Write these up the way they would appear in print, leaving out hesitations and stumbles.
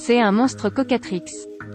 C'est un monstre Cocatrix.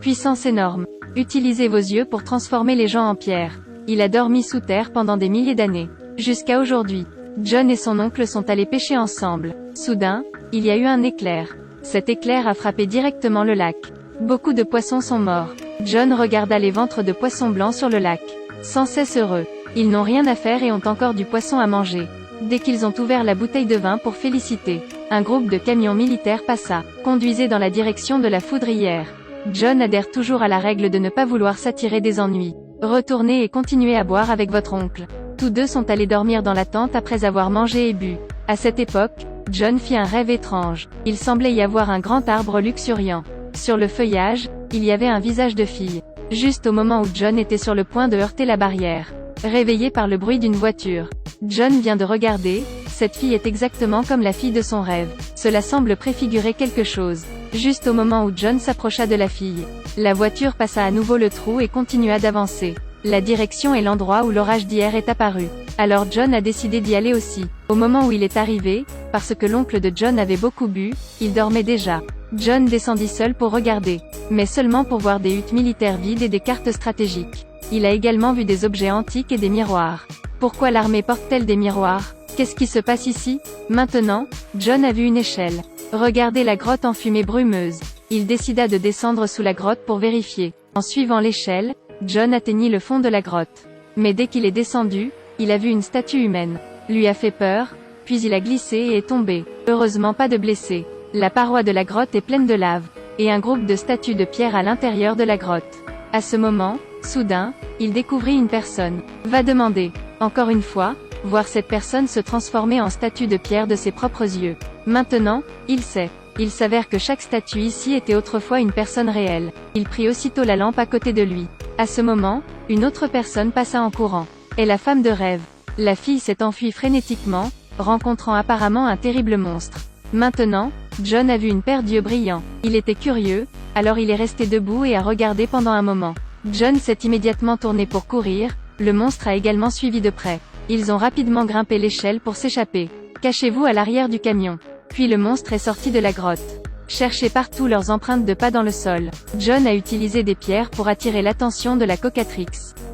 Puissance énorme. Utilisez vos yeux pour transformer les gens en pierre. Il a dormi sous terre pendant des milliers d'années. Jusqu'à aujourd'hui. John et son oncle sont allés pêcher ensemble. Soudain, il y a eu un éclair. Cet éclair a frappé directement le lac. Beaucoup de poissons sont morts. John regarda les ventres de poissons blancs sur le lac. Sans cesse heureux. Ils n'ont rien à faire et ont encore du poisson à manger. Dès qu'ils ont ouvert la bouteille de vin pour féliciter, un groupe de camions militaires passa, conduisait dans la direction de la foudrière. John adhère toujours à la règle de ne pas vouloir s'attirer des ennuis. Retournez et continuez à boire avec votre oncle. Tous deux sont allés dormir dans la tente après avoir mangé et bu. À cette époque, John fit un rêve étrange. Il semblait y avoir un grand arbre luxuriant. Sur le feuillage, il y avait un visage de fille. Juste au moment où John était sur le point de heurter la barrière. Réveillé par le bruit d'une voiture. John vient de regarder, cette fille est exactement comme la fille de son rêve. Cela semble préfigurer quelque chose. Juste au moment où John s'approcha de la fille, la voiture passa à nouveau le trou et continua d'avancer. La direction et l'endroit où l'orage d'hier est apparu. Alors John a décidé d'y aller aussi. Au moment où il est arrivé, parce que l'oncle de John avait beaucoup bu, il dormait déjà. John descendit seul pour regarder, mais seulement pour voir des huttes militaires vides et des cartes stratégiques. Il a également vu des objets antiques et des miroirs. Pourquoi l'armée porte-t-elle des miroirs? Qu'est-ce qui se passe ici? Maintenant, John a vu une échelle. Regardez la grotte en fumée brumeuse. Il décida de descendre sous la grotte pour vérifier. En suivant l'échelle, John atteignit le fond de la grotte. Mais dès qu'il est descendu, il a vu une statue humaine. Lui a fait peur, puis il a glissé et est tombé. Heureusement pas de blessés. La paroi de la grotte est pleine de lave, et un groupe de statues de pierre à l'intérieur de la grotte. À ce moment, soudain, il découvrit une personne. Va demander, encore une fois, voir cette personne se transformer en statue de pierre de ses propres yeux. Maintenant, il sait. Il s'avère que chaque statue ici était autrefois une personne réelle. Il prit aussitôt la lampe à côté de lui. À ce moment, une autre personne passa en courant. Et la femme de rêve. La fille s'est enfuie frénétiquement, rencontrant apparemment un terrible monstre. Maintenant, John a vu une paire d'yeux brillants. Il était curieux, alors il est resté debout et a regardé pendant un moment. John s'est immédiatement tourné pour courir, le monstre a également suivi de près. Ils ont rapidement grimpé l'échelle pour s'échapper. Cachez-vous à l'arrière du camion. Puis le monstre est sorti de la grotte. Cherchez partout leurs empreintes de pas dans le sol. John a utilisé des pierres pour attirer l'attention de la Cocatrix.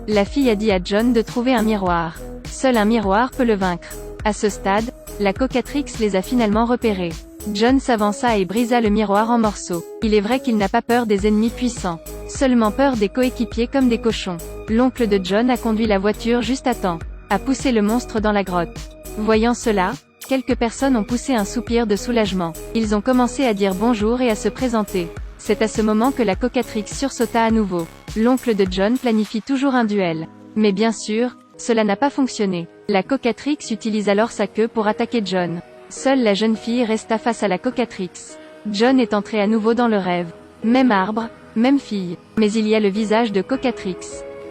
La fille a dit à John de trouver un miroir. Seul un miroir peut le vaincre. À ce stade, la Cocatrix les a finalement repérés. John s'avança et brisa le miroir en morceaux. Il est vrai qu'il n'a pas peur des ennemis puissants. Seulement peur des coéquipiers comme des cochons. L'oncle de John a conduit la voiture juste à temps. A poussé le monstre dans la grotte. Voyant cela, quelques personnes ont poussé un soupir de soulagement. Ils ont commencé à dire bonjour et à se présenter. C'est à ce moment que la Cocatrix sursauta à nouveau. L'oncle de John planifie toujours un duel. Mais bien sûr, cela n'a pas fonctionné. La Cocatrix utilise alors sa queue pour attaquer John. Seule la jeune fille resta face à la Cocatrix. John est entré à nouveau dans le rêve. Même arbre, même fille. Mais il y a le visage de Cocatrix.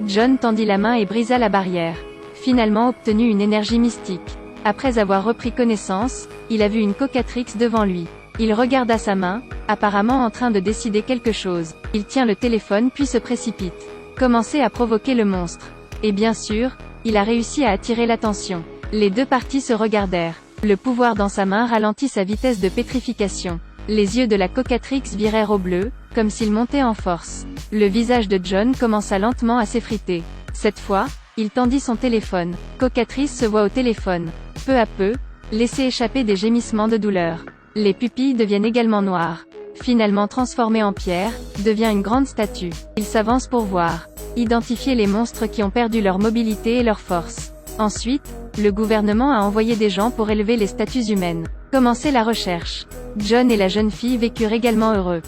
John tendit la main et brisa la barrière. Finalement obtenu une énergie mystique. Après avoir repris connaissance, il a vu une Cocatrix devant lui. Il regarda sa main, apparemment en train de décider quelque chose. Il tient le téléphone puis se précipite. Commencer à provoquer le monstre. Et bien sûr, il a réussi à attirer l'attention. Les deux parties se regardèrent. Le pouvoir dans sa main ralentit sa vitesse de pétrification. Les yeux de la Cocatrix virèrent au bleu, comme s'il montait en force. Le visage de John commença lentement à s'effriter. Cette fois, il tendit son téléphone. Cocatrix se voit au téléphone. Peu à peu, laissez échapper des gémissements de douleur. Les pupilles deviennent également noires. Finalement transformée en pierre, devient une grande statue. Il s'avance pour voir. Identifier les monstres qui ont perdu leur mobilité et leur force. Ensuite, le gouvernement a envoyé des gens pour élever les statues humaines. Commencer la recherche. John et la jeune fille vécurent également heureux.